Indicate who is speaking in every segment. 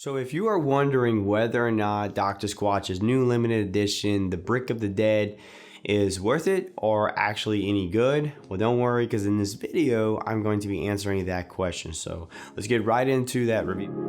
Speaker 1: So if you are wondering whether or not Dr. Squatch's new limited edition, the Bricc of the Dead, is worth it or actually any good, well, don't worry, because in this video, I'm going to be answering that question. So let's get right into that review.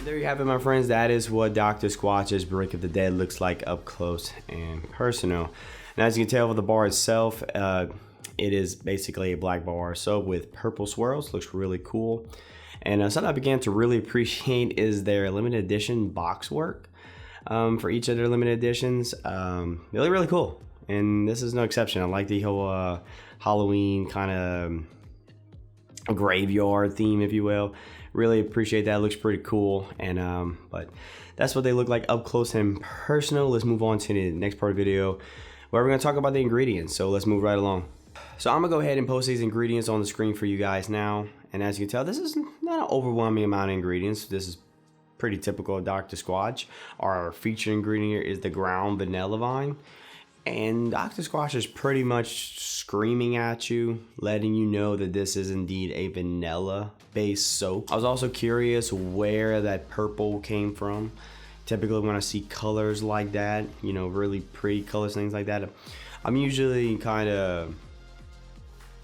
Speaker 1: There you have it, my friends. That is what Dr. Squatch's Bricc of the Dead looks like up close and personal. And as you can tell with the bar itself, it is basically a black bar soap with purple swirls. Looks really cool. And something I began to really appreciate is their limited edition box work for each of their limited editions. They look really cool. And this is no exception. I like the whole Halloween kind of graveyard theme, if you will. Really appreciate that. It looks pretty cool. And but that's what they look like up close and personal. Let's move on to the next part of the video where we're going to talk about the ingredients. So let's move right along. So I'm gonna go ahead and post these ingredients on the screen for you guys now. And as you can tell, this is not an overwhelming amount of ingredients. This is pretty typical of Dr. Squatch. Our featured ingredient here is the ground vanilla vine. And Dr. Squatch is pretty much screaming at you, letting you know that this is indeed a vanilla-based soap. I was also curious where that purple came from. Typically when I see colors like that, you know, really pretty colors, things like that, I'm usually kind of,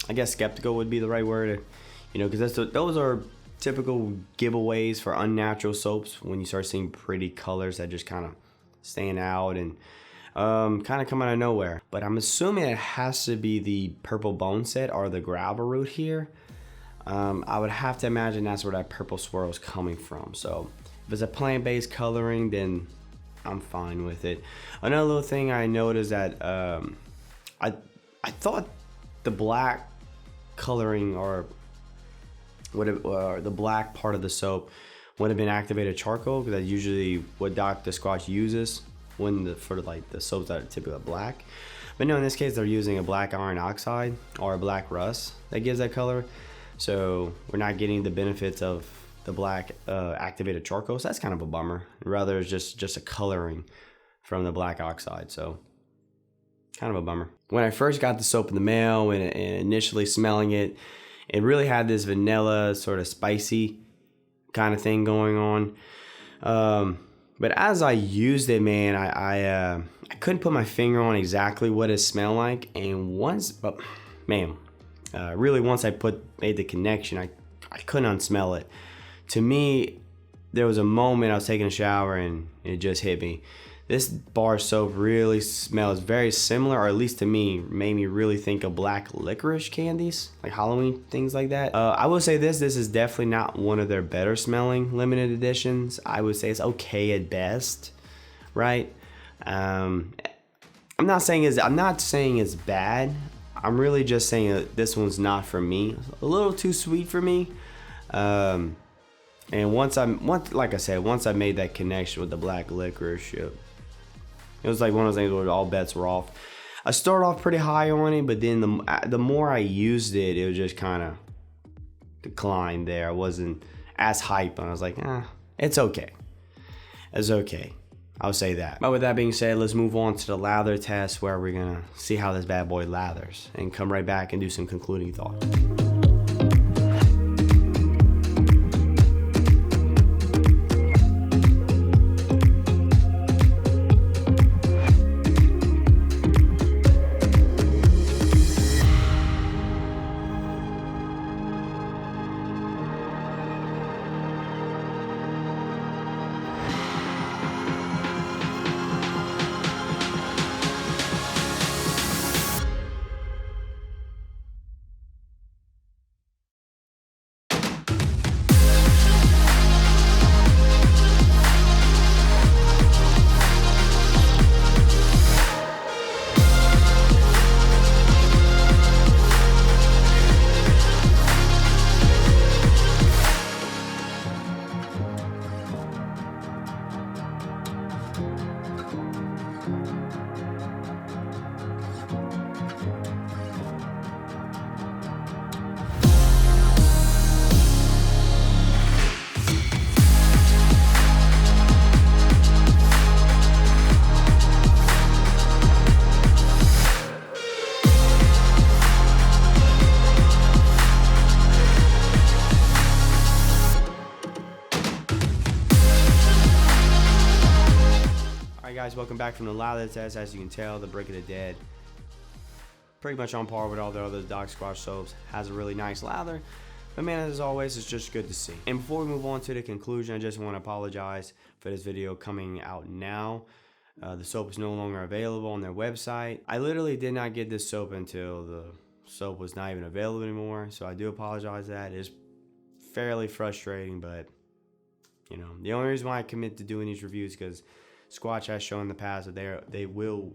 Speaker 1: I guess skeptical would be the right word, you know, because those are typical giveaways for unnatural soaps when you start seeing pretty colors that just kind of stand out and kind of come out of nowhere. But I'm assuming it has to be the purple bone set or the gravel root here. I would have to imagine that's where that purple swirl is coming from. So if it's a plant-based coloring, then I'm fine with it. Another little thing I noticed that I thought the black coloring or the black part of the soap would have been activated charcoal, because that's usually what Dr. Squatch uses for the soaps that are typically black. But no, in this case they're using a black iron oxide or a black rust that gives that color, so we're not getting the benefits of the black activated charcoal. So that's kind of a bummer. Rather it's just a coloring from the black oxide, so kind of a bummer. When I first got the soap in the mail and initially smelling it, it really had this vanilla sort of spicy kind of thing going on. But as I used it, man, I couldn't put my finger on exactly what it smelled like. And once I made the connection, I couldn't unsmell it. To me, there was a moment I was taking a shower and it just hit me. This bar soap really smells very similar, or at least to me, made me really think of black licorice candies, like Halloween, things like that. I will say this is definitely not one of their better smelling limited editions. I would say it's okay at best, right? I'm not saying it's bad. I'm really just saying that this one's not for me. A little too sweet for me. And once I made that connection with the black licorice, it was like one of those things where all bets were off. I started off pretty high on it, but then the more I used it, it was just kind of declined there. I wasn't as hyped, and I was like, it's okay. It's okay. I'll say that. But with that being said, let's move on to the lather test, where we're going to see how this bad boy lathers and come right back and do some concluding thoughts. guys, welcome back from the Lather test. As you can tell, the Bricc of the Dead pretty much on par with all the other Dog Squatch soaps. Has a really nice lather, but man, as always, it's just good to see. And before we move on to the conclusion, I just want to apologize for this video coming out now. The soap is no longer available on their website. I literally did not get this soap until the soap was not even available anymore, so I do apologize for that. It's fairly frustrating, but you know, the only reason why I commit to doing these reviews is because Squatch has shown in the past that they will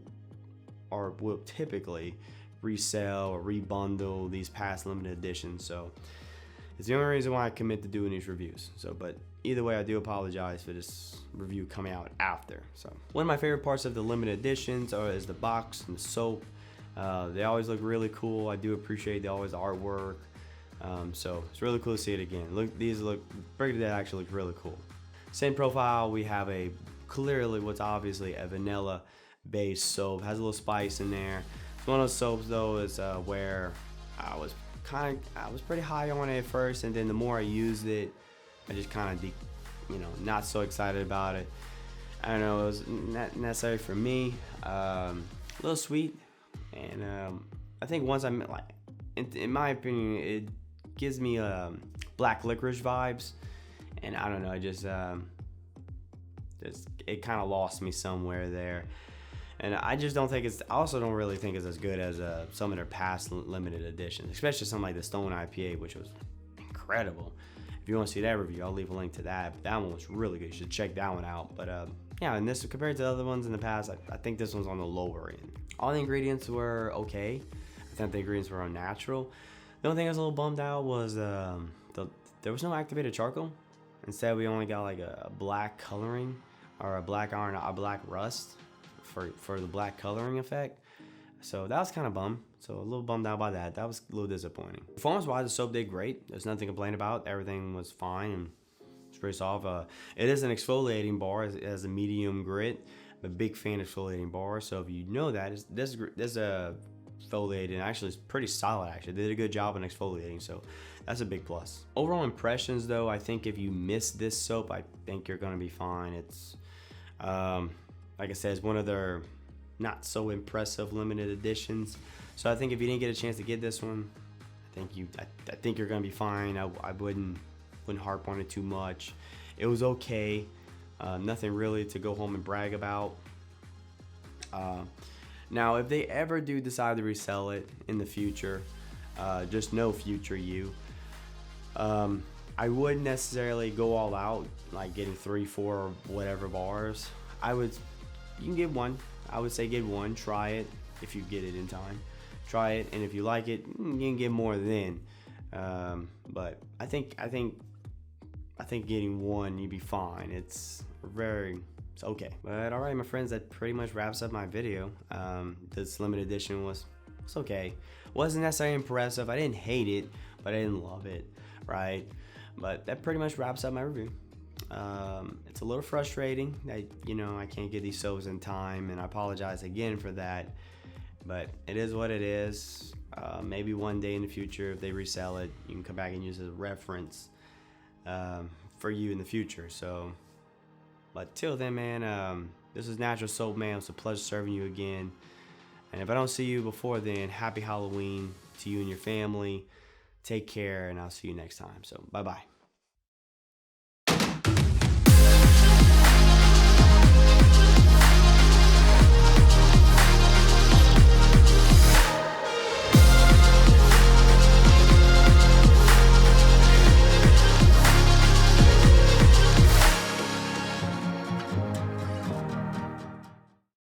Speaker 1: typically resell or rebundle these past limited editions. So it's the only reason why I commit to doing these reviews. So, but either way, I do apologize for this review coming out after. So one of my favorite parts of the limited editions is the box and the soap. They always look really cool. I do appreciate the artwork. So it's really cool to see it again. Look, Bricc of the Dead actually look really cool. Same profile, we have clearly what's obviously a vanilla based soap. Has a little spice in there. It's one of those soaps though is where I was pretty high on it at first, and then the more I used it, I just kind of not so excited about it. I don't know, it was not necessary for me. A little sweet, and I think once I'm like, in my opinion, it gives me black licorice vibes, and I don't know, it kind of lost me somewhere there. And I just don't think I also don't really think it's as good as some of their past limited editions, especially something like the Stone IPA, which was incredible. If you want to see that review, I'll leave a link to that. But that one was really good. You should check that one out. But yeah, and this compared to the other ones in the past, I think this one's on the lower end. All the ingredients were okay. I think the ingredients were unnatural. The only thing I was a little bummed out was there was no activated charcoal. Instead, we only got like a black coloring or a black iron, a black rust for the black coloring effect. So that was kind of bummed. So a little bummed out by that. That was a little disappointing. Performance wise, the soap did great. There's nothing to complain about. Everything was fine and it's pretty soft. It is an exfoliating bar. It has a medium grit. I'm a big fan of exfoliating bars. So if you know that, this exfoliating actually is pretty solid. Actually, they did a good job in exfoliating, so that's a big plus. Overall impressions though, I think if you miss this soap, I think you're gonna be fine. It's like I said, it's one of their not so impressive limited editions. So I think if you didn't get a chance to get this one, I think you're gonna be fine. I wouldn't harp on it too much. It was okay. Nothing really to go home and brag about. Now, if they ever do decide to resell it in the future, just know future you. I wouldn't necessarily go all out, like getting 3, 4, or whatever bars. You can get one. I would say get one. Try it if you get it in time. Try it, and if you like it, you can get more then. But I think getting one, you'd be fine. It's okay. But all right, my friends, that pretty much wraps up my video. This limited edition was okay. Wasn't necessarily impressive. I didn't hate it, but I didn't love it, right? But that pretty much wraps up my review. It's a little frustrating that I can't get these soaps in time, and I apologize again for that. But it is what it is. Maybe one day in the future, if they resell it, you can come back and use it as a reference for you in the future. So, but till then, man, this is Natural Soap Man. It's a pleasure serving you again. And if I don't see you before then, happy Halloween to you and your family. Take care, and I'll see you next time. So, bye-bye.